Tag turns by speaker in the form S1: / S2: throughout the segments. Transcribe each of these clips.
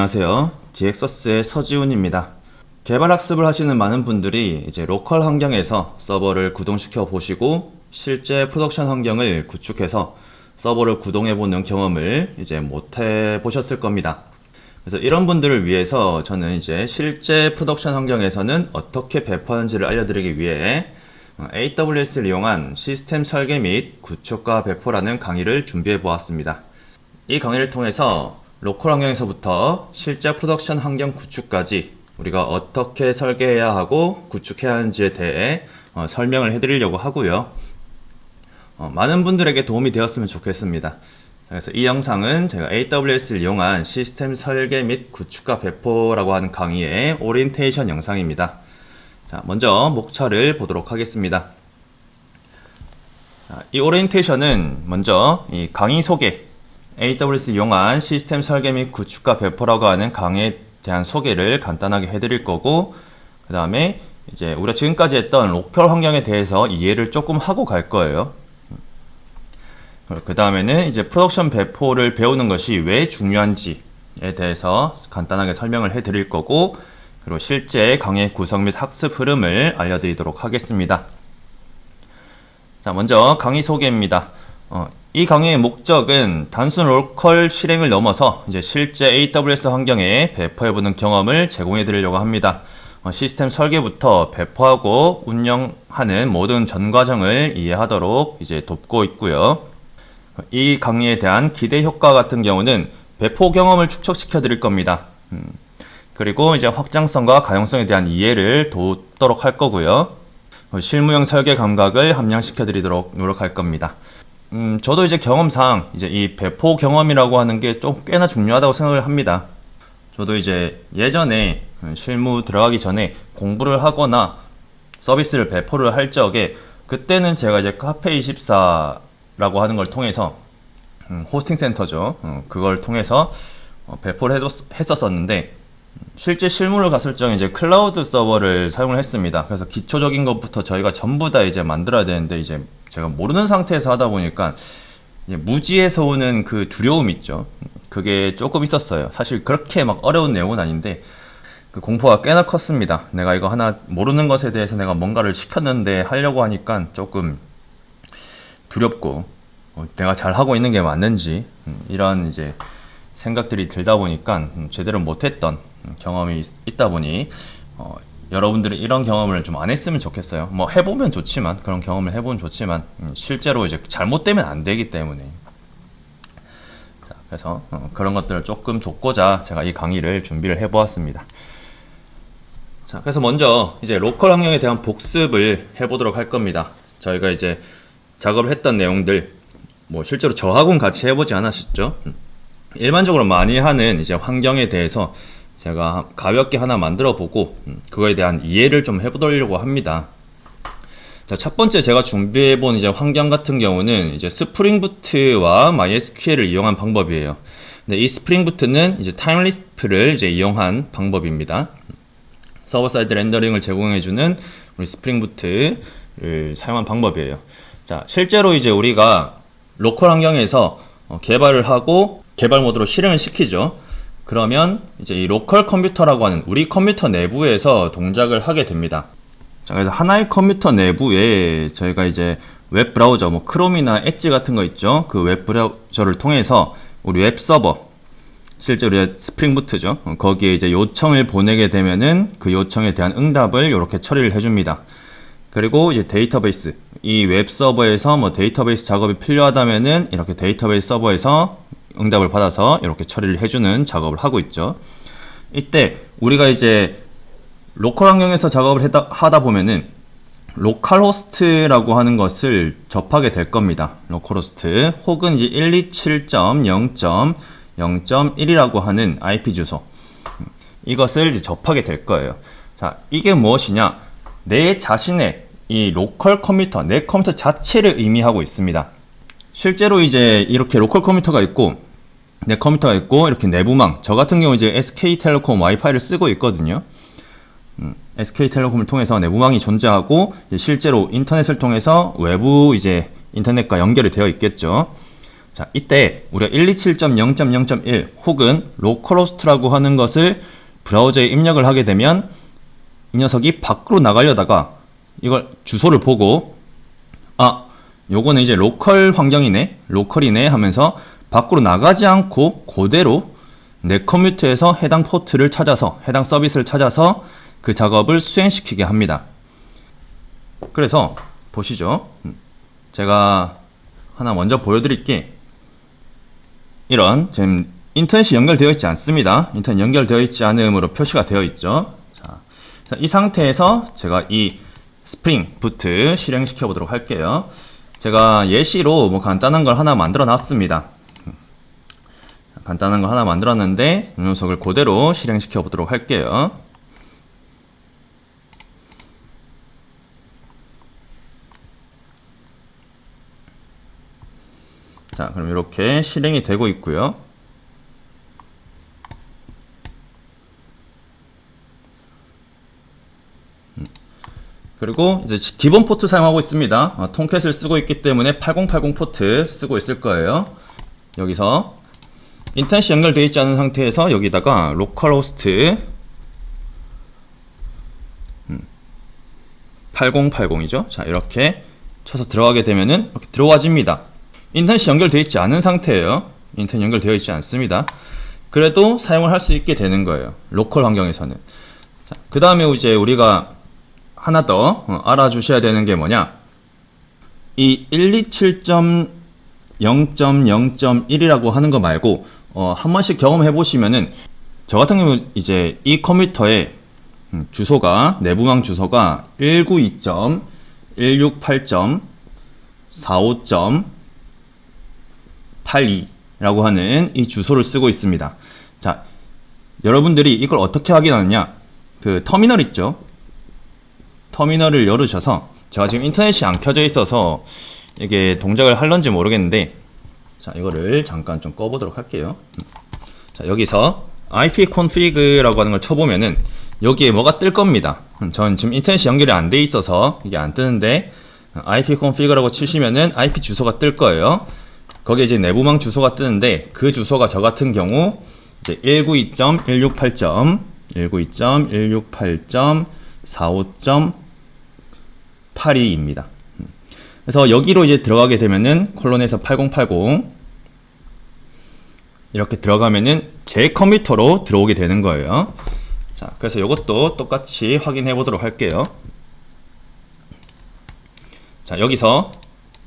S1: 안녕하세요. DXOS의 서지훈입니다. 개발학습을 하시는 많은 분들이 이제 로컬 환경에서 서버를 구동시켜 보시고 실제 프로덕션 환경을 구축해서 서버를 구동해 보는 경험을 이제 못 해 보셨을 겁니다. 그래서 이런 분들을 위해서 저는 이제 실제 프로덕션 환경에서는 어떻게 배포하는지를 알려드리기 위해 AWS를 이용한 시스템 설계 및 구축과 배포라는 강의를 준비해 보았습니다. 이 강의를 통해서 로컬 환경에서부터 실제 프로덕션 환경 구축까지 우리가 어떻게 설계해야 하고 구축해야 하는지에 대해 설명을 해드리려고 하고요. 많은 분들에게 도움이 되었으면 좋겠습니다. 그래서 이 영상은 제가 AWS를 이용한 시스템 설계 및 구축과 배포라고 하는 강의의 오리엔테이션 영상입니다. 자, 먼저 목차를 보도록 하겠습니다. 이 오리엔테이션은 먼저 이 강의 소개, AWS 이용한 시스템 설계 및 구축과 배포라고 하는 강의에 대한 소개를 간단하게 해드릴 거고, 그 다음에 이제 우리가 지금까지 했던 로컬 환경에 대해서 이해를 조금 하고 갈 거예요. 그 다음에는 이제 프로덕션 배포를 배우는 것이 왜 중요한지에 대해서 간단하게 설명을 해드릴 거고, 그리고 실제 강의 구성 및 학습 흐름을 알려드리도록 하겠습니다. 자, 먼저 강의 소개입니다. 이 강의의 목적은 단순 로컬 실행을 넘어서 이제 실제 AWS 환경에 배포해보는 경험을 제공해 드리려고 합니다. 시스템 설계부터 배포하고 운영하는 모든 전 과정을 이해하도록 이제 돕고 있고요. 이 강의에 대한 기대 효과 같은 경우는 배포 경험을 축적시켜 드릴 겁니다. 그리고 이제 확장성과 가용성에 대한 이해를 돕도록 할 거고요. 실무형 설계 감각을 함양시켜 드리도록 노력할 겁니다. 저도 이제 경험상 이제 이 배포 경험이라고 하는 게 좀 꽤나 중요하다고 생각을 합니다. 저도 이제 예전에 실무 들어가기 전에 공부를 하거나 서비스를 배포를 할 적에, 그때는 제가 이제 카페24라고 하는 걸 통해서 호스팅 센터죠. 그걸 통해서 배포를 했었었는데, 실제 실무를 갔을 적에 이제 클라우드 서버를 사용을 했습니다. 그래서 기초적인 것부터 저희가 전부 다 이제 만들어야 되는데, 이제 제가 모르는 상태에서 하다 보니까 이제 무지에서 오는 그 두려움 있죠. 그게 조금 있었어요. 사실 그렇게 막 어려운 내용은 아닌데 그 공포가 꽤나 컸습니다. 내가 이거 하나 모르는 것에 대해서 내가 뭔가를 시켰는데 하려고 하니까 조금 두렵고, 내가 잘 하고 있는 게 맞는지 이런 이제 생각들이 들다 보니까 제대로 못했던 경험이 있다 보니 여러분들이 이런 경험을 좀 안 했으면 좋겠어요. 뭐 해보면 좋지만, 그런 경험을 해보면 좋지만 실제로 이제 잘못되면 안 되기 때문에. 자, 그래서 그런 것들을 조금 돕고자 제가 이 강의를 준비를 해보았습니다. 자, 그래서 먼저 이제 로컬 환경에 대한 복습을 해보도록 할 겁니다. 저희가 이제 작업을 했던 내용들, 뭐 실제로 저하고는 같이 해보지 않았었죠. 일반적으로 많이 하는 이제 환경에 대해서 제가 가볍게 하나 만들어 보고 그거에 대한 이해를 좀 해보려고 합니다. 자, 첫 번째 제가 준비해 본 이제 환경 같은 경우는 이제 스프링 부트와 MySQL을 이용한 방법이에요. 근데 이 스프링 부트는 이제 타임리프를 이제 이용한 방법입니다. 서버 사이드 렌더링을 제공해주는 우리 스프링 부트를 사용한 방법이에요. 자, 실제로 이제 우리가 로컬 환경에서 개발을 하고 개발 모드로 실행을 시키죠. 그러면 이제 이 로컬 컴퓨터라고 하는 우리 컴퓨터 내부에서 동작을 하게 됩니다. 자, 그래서 하나의 컴퓨터 내부에 저희가 이제 웹 브라우저, 뭐 크롬이나 엣지 같은 거 있죠. 그 웹 브라우저를 통해서 우리 웹 서버, 실제 우리 스프링 부트죠. 거기에 이제 요청을 보내게 되면은 그 요청에 대한 응답을 이렇게 처리를 해줍니다. 그리고 이제 데이터베이스, 이 웹 서버에서 뭐 데이터베이스 작업이 필요하다면은 이렇게 데이터베이스 서버에서 응답을 받아서 이렇게 처리를 해주는 작업을 하고 있죠. 이때 우리가 이제 로컬 환경에서 작업을 하다 보면은 로컬 호스트라고 하는 것을 접하게 될 겁니다. 로컬 호스트 혹은 이제 127.0.0.1이라고 하는 IP 주소, 이것을 이제 접하게 될 거예요. 자, 이게 무엇이냐? 내 자신의 이 로컬 컴퓨터, 내 컴퓨터 자체를 의미하고 있습니다. 실제로 이제 이렇게 로컬 컴퓨터가 있고 내 컴퓨터가 있고 이렇게 내부망, 저 같은 경우 이제 SK텔레콤 와이파이를 쓰고 있거든요. SK텔레콤을 통해서 내부망이 존재하고 실제로 인터넷을 통해서 외부 이제 인터넷과 연결이 되어 있겠죠. 자, 이때 우리가 127.0.0.1 혹은 로컬호스트라고 하는 것을 브라우저에 입력을 하게 되면 이 녀석이 밖으로 나가려다가 이걸 주소를 보고 아, 요거는 이제 로컬 환경이네, 로컬이네 하면서 밖으로 나가지 않고 그대로 내 컴퓨터에서 해당 포트를 찾아서, 해당 서비스를 찾아서 그 작업을 수행시키게 합니다. 그래서 보시죠. 제가 하나 먼저 보여드릴게. 이런 지금 인터넷이 연결되어 있지 않습니다. 인터넷 연결되어 있지 않음으로 표시가 되어 있죠. 자, 이 상태에서 제가 이 스프링 부트 실행시켜 보도록 할게요. 제가 예시로 뭐 간단한 걸 하나 만들어 놨습니다. 간단한 거 하나 만들었는데 이 녀석을 그대로 실행시켜 보도록 할게요. 자, 그럼 이렇게 실행이 되고 있고요. 그리고 이제 기본 포트 사용하고 있습니다. 통캣을 쓰고 있기 때문에 8080 포트 쓰고 있을 거예요. 여기서 인터넷이 연결되어 있지 않은 상태에서 여기다가 로컬호스트 8080이죠. 자, 이렇게 쳐서 들어가게 되면은 이렇게 들어와집니다. 인터넷이 연결되어 있지 않은 상태예요. 인터넷 연결되어 있지 않습니다. 그래도 사용을 할 수 있게 되는 거예요. 로컬 환경에서는. 자, 그 다음에 이제 우리가 하나 더 알아주셔야 되는 게 뭐냐, 이 127.0.0.1이라고 하는 거 말고 한 번씩 경험해 보시면은, 저 같은 경우는 이제 이 컴퓨터에 주소가, 내부망 주소가 192.168.45.82라고 하는 이 주소를 쓰고 있습니다. 자, 여러분들이 이걸 어떻게 확인하느냐, 그 터미널 있죠? 터미널을 열으셔서, 제가 지금 인터넷이 안 켜져 있어서 이게 동작을 할런지 모르겠는데, 자, 이거를 잠깐 좀 꺼보도록 할게요. 자, 여기서 ipconfig라고 하는 걸 쳐보면은 여기에 뭐가 뜰 겁니다. 전 지금 인터넷이 연결이 안 돼 있어서 이게 안 뜨는데, ipconfig라고 치시면은 IP 주소가 뜰 거예요. 거기에 이제 내부망 주소가 뜨는데, 그 주소가 저 같은 경우 이제 192.168.45.82입니다. 그래서 여기로 이제 들어가게 되면은 콜론에서 8080 이렇게 들어가면은 제 컴퓨터로 들어오게 되는 거예요. 자, 그래서 이것도 똑같이 확인해 보도록 할게요. 자, 여기서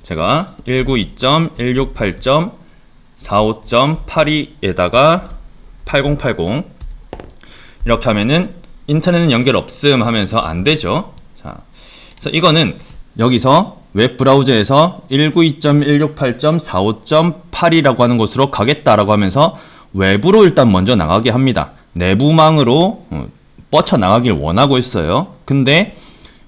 S1: 제가 192.168.45.82에다가 8080 이렇게 하면은 인터넷은 연결 없음 하면서 안 되죠. 자, 그래서 이거는 여기서 웹 브라우저에서 192.168.45.8이라고 하는 곳으로 가겠다라고 하면서 외부로 일단 먼저 나가게 합니다. 내부망으로 뻗쳐 나가길 원하고 있어요. 근데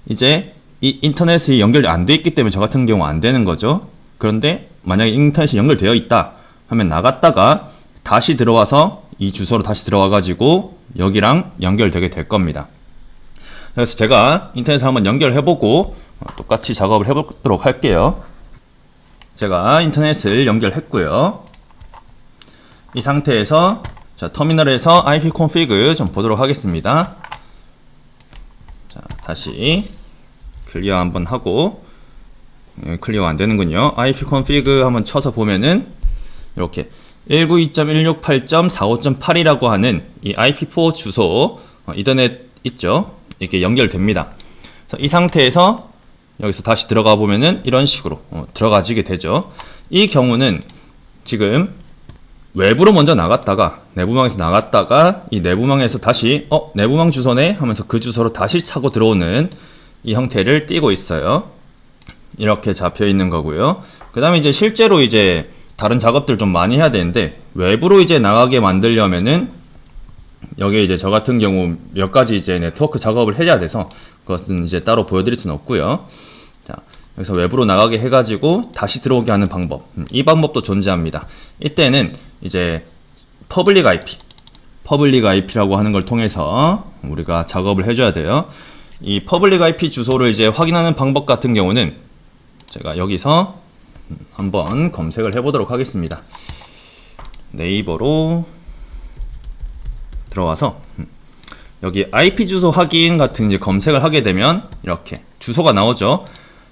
S1: 이제 이 인터넷이 연결이 안 돼 있기 때문에 저 같은 경우 안 되는 거죠. 그런데 만약에 인터넷이 연결되어 있다 하면 나갔다가 다시 들어와서 이 주소로 다시 들어와 가지고 여기랑 연결되게 될 겁니다. 그래서 제가 인터넷을 한번 연결해보고 똑같이 작업을 해보도록 할게요. 제가 인터넷을 연결했고요. 이 상태에서 자, 터미널에서 ipconfig 좀 보도록 하겠습니다. 자, 다시 클리어 한번 하고, 클리어 안 되는군요. ipconfig 한번 쳐서 보면은 이렇게 192.168.45.8이라고 하는 이 IP4 주소, 이더넷 있죠? 이렇게 연결됩니다. 이 상태에서 여기서 다시 들어가 보면은 이런 식으로 들어가지게 되죠. 이 경우는 지금 외부로 먼저 나갔다가, 내부망에서 나갔다가 이 내부망에서 다시 내부망 주소네 하면서 그 주소로 다시 차고 들어오는 이 형태를 띠고 있어요. 이렇게 잡혀 있는 거고요. 그 다음에 이제 실제로 이제 다른 작업들 좀 많이 해야 되는데, 외부로 이제 나가게 만들려면은 여기에 이제 저 같은 경우 몇 가지 이제 네트워크 작업을 해야 돼서 그것은 이제 따로 보여드릴 수는 없고요. 자, 여기서 외부로 나가게 해가지고 다시 들어오게 하는 방법, 이 방법도 존재합니다. 이때는 이제 퍼블릭 IP라고 하는 걸 통해서 우리가 작업을 해줘야 돼요. 이 퍼블릭 IP 주소를 이제 확인하는 방법 같은 경우는 제가 여기서 한번 검색을 해보도록 하겠습니다. 네이버로 들어와서 여기 IP 주소 확인 같은 이제 검색을 하게 되면 이렇게 주소가 나오죠.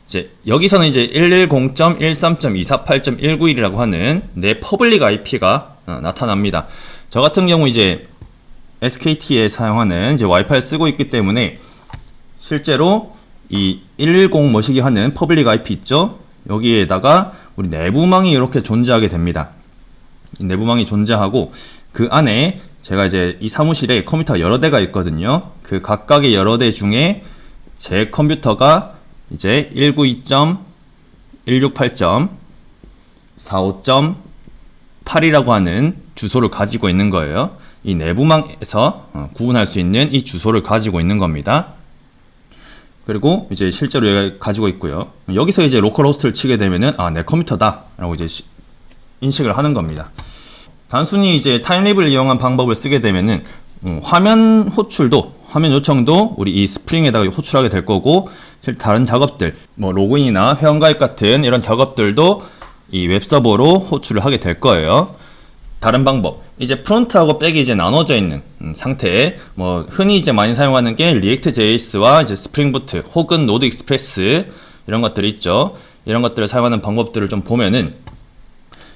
S1: 이제 여기서는 이제 110.13.248.191이라고 하는 내 퍼블릭 IP가 나타납니다. 저 같은 경우 이제 SKT에 사용하는 이제 와이파이를 쓰고 있기 때문에 실제로 이 110 뭐시기 하는 퍼블릭 IP 있죠? 여기에다가 우리 내부망이 이렇게 존재하게 됩니다. 이 내부망이 존재하고 그 안에 제가 이제 이 사무실에 컴퓨터가 여러 대가 있거든요. 그 각각의 여러 대 중에 제 컴퓨터가 이제 192.168.45.8이라고 하는 주소를 가지고 있는 거예요. 이 내부망에서 구분할 수 있는 이 주소를 가지고 있는 겁니다. 그리고 이제 실제로 얘가 가지고 있고요. 여기서 이제 로컬호스트를 치게 되면은 내 컴퓨터다 라고 이제 인식을 하는 겁니다. 단순히 이제 타임랩을 이용한 방법을 쓰게 되면은 화면 요청도 우리 이 스프링에다가 호출하게 될 거고, 다른 작업들, 뭐 로그인이나 회원가입 같은 이런 작업들도 이 웹서버로 호출을 하게 될 거예요. 다른 방법, 이제 프론트하고 백이 이제 나눠져 있는 상태에 뭐 흔히 이제 많이 사용하는 게 리액트 JS와 이제 스프링 부트 혹은 노드 익스프레스 이런 것들이 있죠. 이런 것들을 사용하는 방법들을 좀 보면은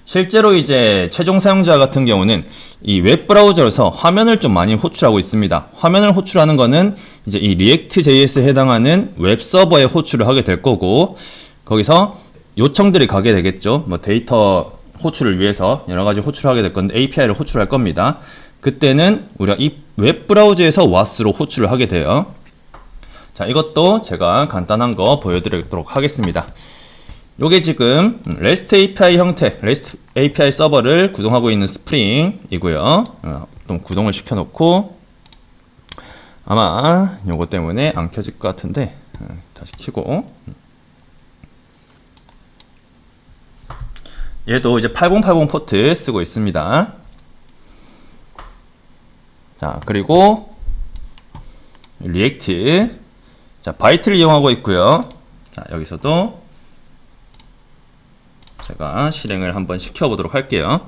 S1: 실제로 이제 최종 사용자 같은 경우는 이 웹브라우저에서 화면을 좀 많이 호출하고 있습니다. 화면을 호출하는 거는 이제 이 리액트 JS에 해당하는 웹서버에 호출을 하게 될 거고, 거기서 요청들이 가게 되겠죠. 뭐 데이터 호출을 위해서 여러 가지 호출을 하게 될 건데 API를 호출할 겁니다. 그때는 우리가 이 웹브라우저에서 WAS로 호출을 하게 돼요. 자, 이것도 제가 간단한 거 보여드리도록 하겠습니다. 요게 지금 REST API 형태, REST API 서버를 구동하고 있는 스프링이고요. 좀 구동을 시켜놓고, 아마 요거 때문에 안 켜질 것 같은데 다시 켜고, 얘도 이제 8080 포트 쓰고 있습니다. 자, 그리고 리액트, 자, 바이트를 이용하고 있고요. 자, 여기서도 제가 실행을 한번 시켜보도록 할게요.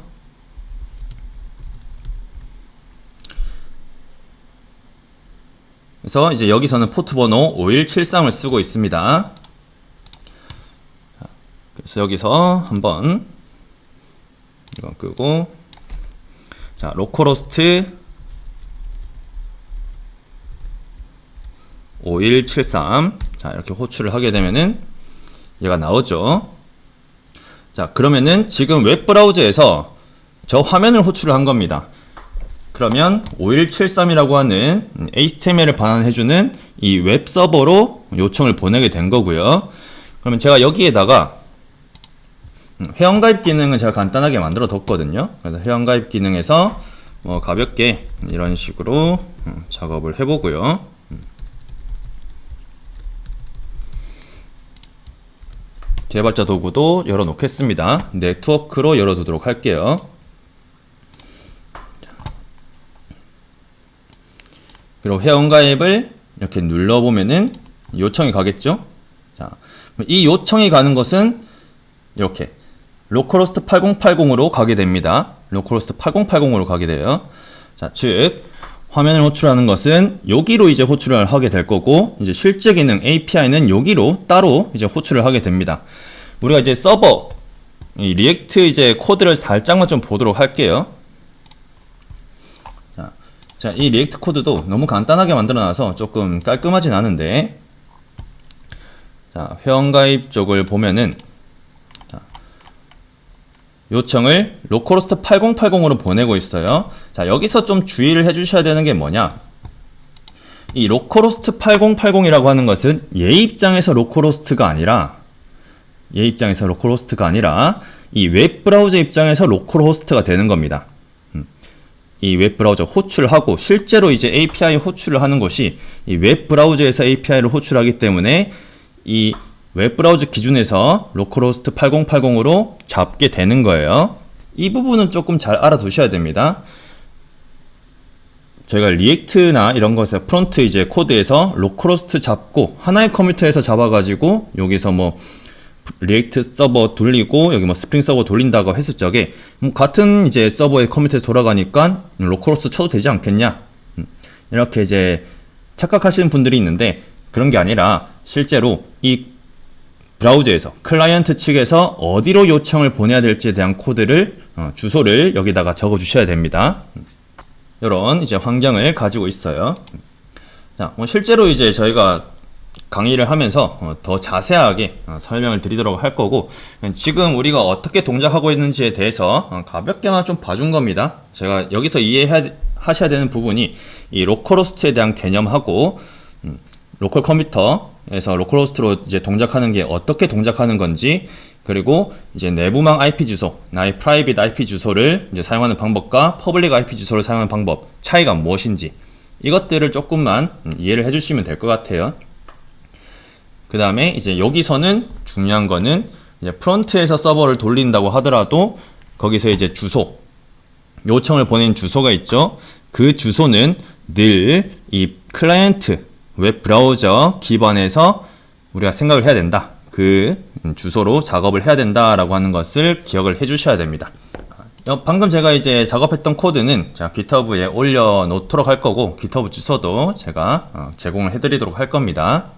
S1: 그래서 이제 여기서는 포트 번호 5173을 쓰고 있습니다. 그래서 여기서 한번 이거 끄고, 자, 로컬호스트 5173, 자, 이렇게 호출을 하게 되면은 얘가 나오죠. 자, 그러면은 지금 웹브라우저에서 저 화면을 호출을 한 겁니다. 그러면 5173이라고 하는 HTML을 반환해주는 이 웹서버로 요청을 보내게 된 거고요. 그러면 제가 여기에다가 회원가입 기능은 제가 간단하게 만들어 뒀거든요. 그래서 회원가입 기능에서 뭐 가볍게 이런 식으로 작업을 해보고요. 개발자 도구도 열어놓겠습니다. 네트워크로 열어두도록 할게요. 그리고 회원가입을 이렇게 눌러보면은 요청이 가겠죠? 자, 이 요청이 가는 것은 이렇게 로컬호스트 8080으로 가게 됩니다. 로컬호스트 8080으로 가게 돼요. 자, 즉 화면을 호출하는 것은 여기로 이제 호출을 하게 될 거고, 이제 실제 기능 API는 여기로 따로 이제 호출을 하게 됩니다. 우리가 이제 서버 이 리액트 이제 코드를 살짝만 좀 보도록 할게요. 자, 이 리액트 코드도 너무 간단하게 만들어놔서 조금 깔끔하진 않은데, 자, 회원가입 쪽을 보면은, 자, 요청을 로컬호스트 8080으로 보내고 있어요. 자, 여기서 좀 주의를 해주셔야 되는 게 뭐냐, 이 로컬호스트 8080이라고 하는 것은 얘 입장에서 로컬호스트가 아니라 이 웹브라우저 입장에서 로컬호스트가 되는 겁니다. 이 웹브라우저 호출하고 실제로 이제 API 호출을 하는 것이 이 웹브라우저에서 API를 호출하기 때문에 이 웹브라우저 기준에서 로컬호스트 8080으로 잡게 되는 거예요. 이 부분은 조금 잘 알아두셔야 됩니다. 저희가 리액트나 이런 것에서 프론트 이제 코드에서 로컬호스트 잡고 하나의 컴퓨터에서 잡아가지고 여기서 뭐 리액트 서버 돌리고 여기 뭐 스프링 서버 돌린다고 했을 적에 같은 이제 서버의 컴퓨터에서 돌아가니까 로컬호스트 쳐도 되지 않겠냐, 이렇게 이제 착각하시는 분들이 있는데, 그런 게 아니라 실제로 이 브라우저에서 클라이언트 측에서 어디로 요청을 보내야 될지에 대한 코드를 주소를 여기다가 적어 주셔야 됩니다. 이런 이제 환경을 가지고 있어요. 자, 실제로 이제 저희가 강의를 하면서 더 자세하게 설명을 드리도록 할 거고, 지금 우리가 어떻게 동작하고 있는지에 대해서 가볍게만 좀 봐준 겁니다. 제가 여기서 이해하셔야 되는 부분이 이 로컬호스트에 대한 개념하고, 로컬 컴퓨터에서 로컬호스트로 이제 동작하는 게 어떻게 동작하는 건지, 그리고 이제 내부망 IP 주소, 나의 프라이빗 IP 주소를 이제 사용하는 방법과 퍼블릭 IP 주소를 사용하는 방법, 차이가 무엇인지, 이것들을 조금만 이해를 해주시면 될 것 같아요. 그 다음에 이제 여기서는 중요한 거는 이제 프론트에서 서버를 돌린다고 하더라도 거기서 이제 주소, 요청을 보낸 주소가 있죠. 그 주소는 늘 이 클라이언트 웹 브라우저 기반에서 우리가 생각을 해야 된다. 그 주소로 작업을 해야 된다라고 하는 것을 기억을 해 주셔야 됩니다. 방금 제가 이제 작업했던 코드는 제가 GitHub에 올려놓도록 할 거고, GitHub 주소도 제가 제공을 해드리도록 할 겁니다.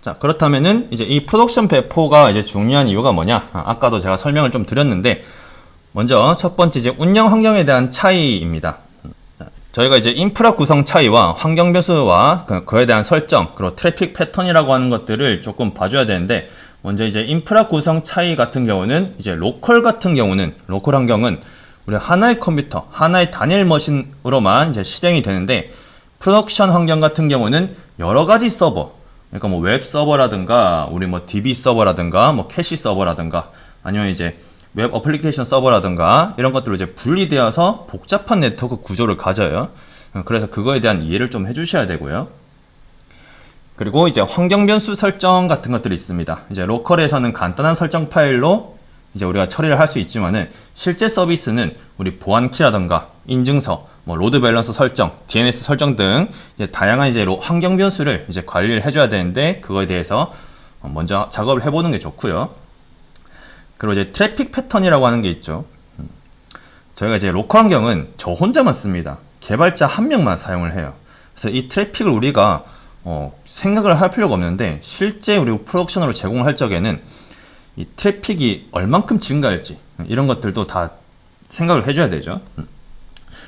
S1: 자, 그렇다면은 이제 이 프로덕션 배포가 이제 중요한 이유가 뭐냐? 아까도 제가 설명을 좀 드렸는데, 먼저 첫 번째 이제 운영 환경에 대한 차이입니다. 저희가 이제 인프라 구성 차이와 환경 변수와 그에 대한 설정, 그리고 트래픽 패턴이라고 하는 것들을 조금 봐줘야 되는데, 먼저 이제 인프라 구성 차이 같은 경우는 이제 로컬 같은 경우는, 로컬 환경은 우리 하나의 컴퓨터, 하나의 단일 머신으로만 이제 실행이 되는데, 프로덕션 환경 같은 경우는 여러 가지 서버, 그러니까 뭐 웹 서버라든가 우리 뭐 DB 서버라든가 뭐 캐시 서버라든가 아니면 이제 웹 어플리케이션 서버라든가 이런 것들로 이제 분리되어서 복잡한 네트워크 구조를 가져요. 그래서 그거에 대한 이해를 좀 해주셔야 되고요. 그리고 이제 환경 변수 설정 같은 것들이 있습니다. 이제 로컬에서는 간단한 설정 파일로 이제 우리가 처리를 할 수 있지만은, 실제 서비스는 우리 보안키라든가 인증서, 뭐 로드 밸런서 설정, DNS 설정 등 이제 다양한 이제 환경 변수를 이제 관리를 해줘야 되는데, 그거에 대해서 먼저 작업을 해보는 게 좋고요. 그리고 이제 트래픽 패턴이라고 하는 게 있죠. 저희가 이제 로컬 환경은 저 혼자만 씁니다. 개발자 한 명만 사용을 해요. 그래서 이 트래픽을 우리가 생각을 할 필요가 없는데, 실제 우리 프로덕션으로 제공을 할 적에는 이 트래픽이 얼만큼 증가할지 이런 것들도 다 생각을 해줘야 되죠.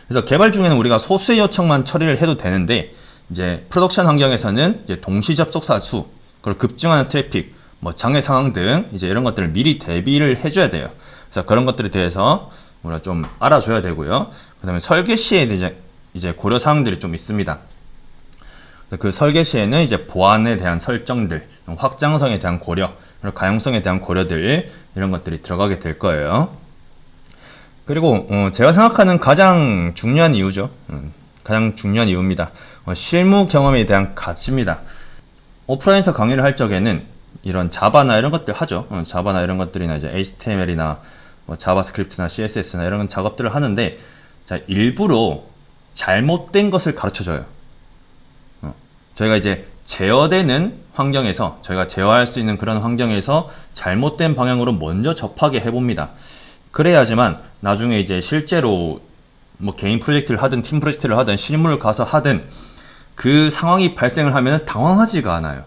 S1: 그래서 개발 중에는 우리가 소수의 요청만 처리를 해도 되는데, 이제 프로덕션 환경에서는 이제 동시 접속사 수, 그리고 급증하는 트래픽, 뭐 장애 상황 등 이제 이런 것들을 미리 대비를 해줘야 돼요. 그래서 그런 것들에 대해서 우리가 좀 알아줘야 되고요. 그 다음에 설계 시에 이제 고려 사항들이 좀 있습니다. 그 설계 시에는 이제 보안에 대한 설정들, 확장성에 대한 고려, 그리고 가용성에 대한 고려들, 이런 것들이 들어가게 될 거예요. 그리고 제가 생각하는 가장 중요한 이유죠. 가장 중요한 이유입니다. 실무 경험에 대한 가치입니다. 오프라인에서 강의를 할 적에는 이런 자바나 이런 것들 하죠. 자바나 이런 것들이나 이제 HTML이나 뭐 자바스크립트나 CSS나 이런 작업들을 하는데, 자, 일부러 잘못된 것을 가르쳐줘요. 저희가 이제 제어되는 환경에서, 저희가 제어할 수 있는 그런 환경에서 잘못된 방향으로 먼저 접하게 해봅니다. 그래야지만 나중에 이제 실제로 뭐 개인 프로젝트를 하든 팀 프로젝트를 하든 실무를 가서 하든 그 상황이 발생을 하면 당황하지가 않아요.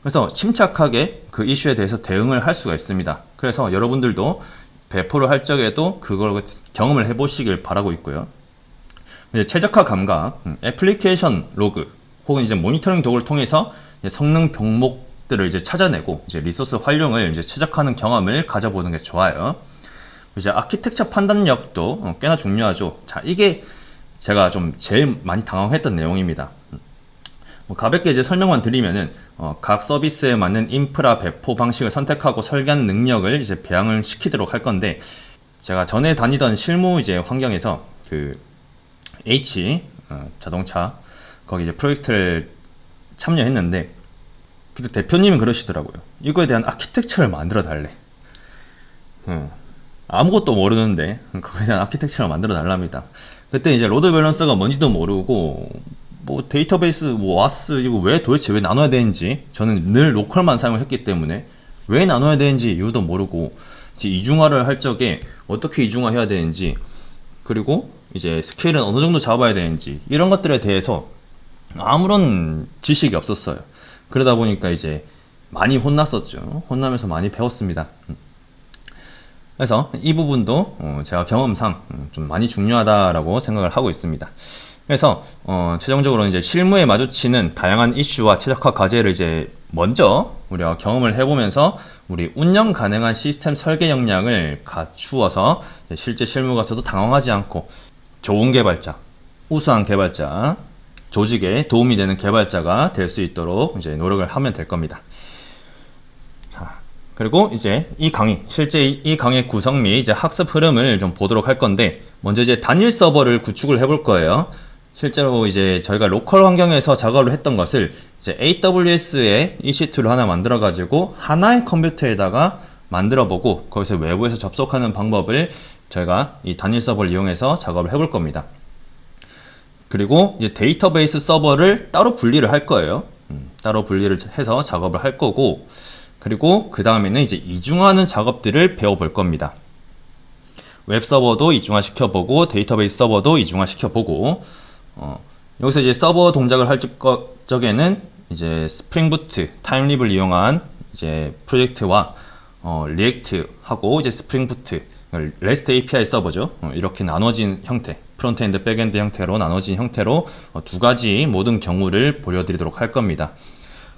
S1: 그래서 침착하게 그 이슈에 대해서 대응을 할 수가 있습니다. 그래서 여러분들도 배포를 할 적에도 그걸 경험을 해보시길 바라고 있고요. 이제 최적화 감각, 애플리케이션 로그 혹은 이제 모니터링 도구를 통해서 이제 성능 병목들을 이제 찾아내고 이제 리소스 활용을 이제 최적화하는 경험을 가져보는 게 좋아요. 이제 아키텍처 판단력도 꽤나 중요하죠. 자, 이게 제가 좀 제일 많이 당황했던 내용입니다. 가볍게 이제 설명만 드리면은 각 서비스에 맞는 인프라 배포 방식을 선택하고 설계하는 능력을 이제 배양을 시키도록 할 건데, 제가 전에 다니던 실무 이제 환경에서 그 자동차 거기 이제 프로젝트를 참여했는데, 그때 대표님이 그러시더라고요. 이거에 대한 아키텍처를 만들어 달래. 아무것도 모르는데 그거에 대한 아키텍처를 만들어 달랍니다. 그때 이제 로드 밸런스가 뭔지도 모르고, 뭐 데이터베이스, 뭐 와스 이거 왜 도대체 왜 나눠야 되는지, 저는 늘 로컬만 사용했기 때문에 왜 나눠야 되는지 이유도 모르고, 이제 이중화를 할 적에 어떻게 이중화해야 되는지, 그리고 이제 스케일은 어느 정도 잡아야 되는지, 이런 것들에 대해서 아무런 지식이 없었어요. 그러다 보니까 이제 많이 혼났었죠. 혼나면서 많이 배웠습니다. 그래서 이 부분도 제가 경험상 좀 많이 중요하다라고 생각을 하고 있습니다. 그래서 최종적으로 이제 실무에 마주치는 다양한 이슈와 최적화 과제를 이제 먼저 우리가 경험을 해보면서 우리 운영 가능한 시스템 설계 역량을 갖추어서 실제 실무 가서도 당황하지 않고 좋은 개발자, 우수한 개발자, 조직에 도움이 되는 개발자가 될 수 있도록 이제 노력을 하면 될 겁니다. 자, 그리고 이제 실제 이 강의 구성 및 이제 학습 흐름을 좀 보도록 할 건데, 먼저 이제 단일 서버를 구축을 해볼 거예요. 실제로 이제 저희가 로컬 환경에서 작업을 했던 것을 이제 AWS에 EC2를 하나 만들어 가지고 하나의 컴퓨터에다가 만들어 보고, 거기서 외부에서 접속하는 방법을 저희가 이 단일 서버를 이용해서 작업을 해볼 겁니다. 그리고 이제 데이터베이스 서버를 따로 분리를 할 거예요. 따로 분리를 해서 작업을 할 거고, 그리고 그 다음에는 이제 이중화하는 작업들을 배워볼 겁니다. 웹 서버도 이중화 시켜보고, 데이터베이스 서버도 이중화 시켜보고, 여기서 이제 서버 동작을 할 적에는 이제 스프링 부트, 타임립을 이용한 이제 프로젝트와 리액트하고 이제 스프링 부트, REST API 서버죠. 이렇게 나눠진 형태, 프론트엔드, 백엔드 형태로 나눠진 형태로 두 가지 모든 경우를 보여드리도록 할 겁니다.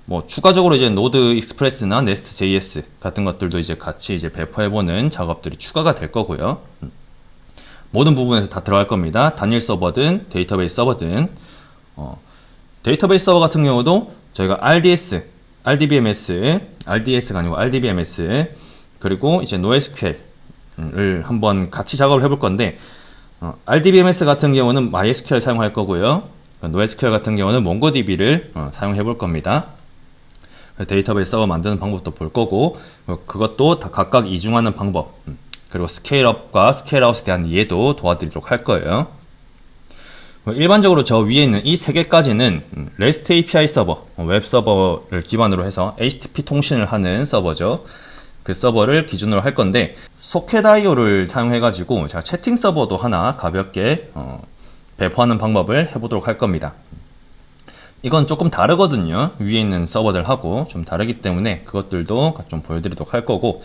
S1: 뭐 추가적으로 이제 노드 익스프레스나 네스트 JS 같은 것들도 이제 같이 이제 배포해보는 작업들이 추가가 될 거고요. 모든 부분에서 다 들어갈 겁니다. 단일 서버든 데이터베이스 서버든. 데이터베이스 서버 같은 경우도 저희가 RDS가 아니고 RDBMS, 그리고 이제 NoSQL을 한번 같이 작업을 해볼 건데, RDBMS 같은 경우는 MySQL 사용할 거고요. NoSQL 같은 경우는 MongoDB를 사용해 볼 겁니다. 데이터베이스 서버 만드는 방법도 볼 거고, 그것도 다 각각 이중하는 방법, 그리고 스케일업과 스케일아웃에 대한 이해도 도와드리도록 할 거예요. 일반적으로 저 위에 있는 이 세 개까지는 REST API 서버, 웹 서버를 기반으로 해서 HTTP 통신을 하는 서버죠. 그 서버를 기준으로 할 건데, 소켓IO를 사용해가지고 제가 채팅 서버도 하나 가볍게 배포하는 방법을 해보도록 할 겁니다. 이건 조금 다르거든요. 위에 있는 서버들하고 좀 다르기 때문에 그것들도 좀 보여드리도록 할 거고,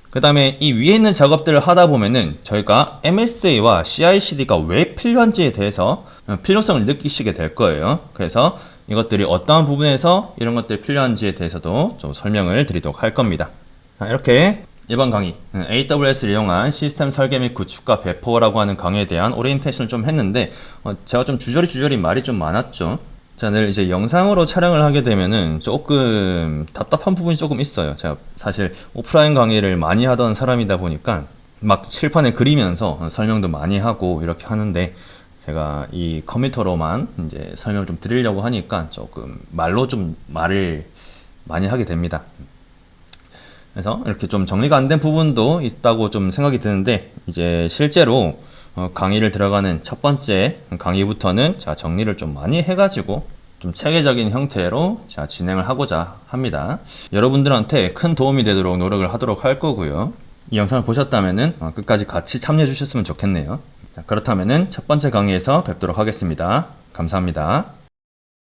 S1: 그 다음에 이 위에 있는 작업들을 하다 보면은 저희가 MSA와 CI/CD가 왜 필요한지에 대해서 필요성을 느끼시게 될 거예요. 그래서 이것들이 어떠한 부분에서 이런 것들이 필요한지에 대해서도 좀 설명을 드리도록 할 겁니다. 자, 이렇게 이번 강의 AWS를 이용한 시스템 설계 및 구축과 배포라고 하는 강의에 대한 오리엔테이션을 좀 했는데, 제가 좀 주저리 말이 좀 많았죠. 자, 늘 이제 영상으로 촬영을 하게 되면은 조금 답답한 부분이 조금 있어요. 제가 사실 오프라인 강의를 많이 하던 사람이다 보니까 막 칠판에 그리면서 설명도 많이 하고 이렇게 하는데, 제가 이 컴퓨터로만 이제 설명을 좀 드리려고 하니까 조금 말로 좀 말을 많이 하게 됩니다. 그래서 이렇게 좀 정리가 안 된 부분도 있다고 좀 생각이 드는데, 이제 실제로 강의를 들어가는 첫 번째 강의부터는 제가 정리를 좀 많이 해가지고 좀 체계적인 형태로 제가 진행을 하고자 합니다. 여러분들한테 큰 도움이 되도록 노력을 하도록 할 거고요. 이 영상을 보셨다면은 끝까지 같이 참여해 주셨으면 좋겠네요. 자, 그렇다면은 첫 번째 강의에서 뵙도록 하겠습니다. 감사합니다.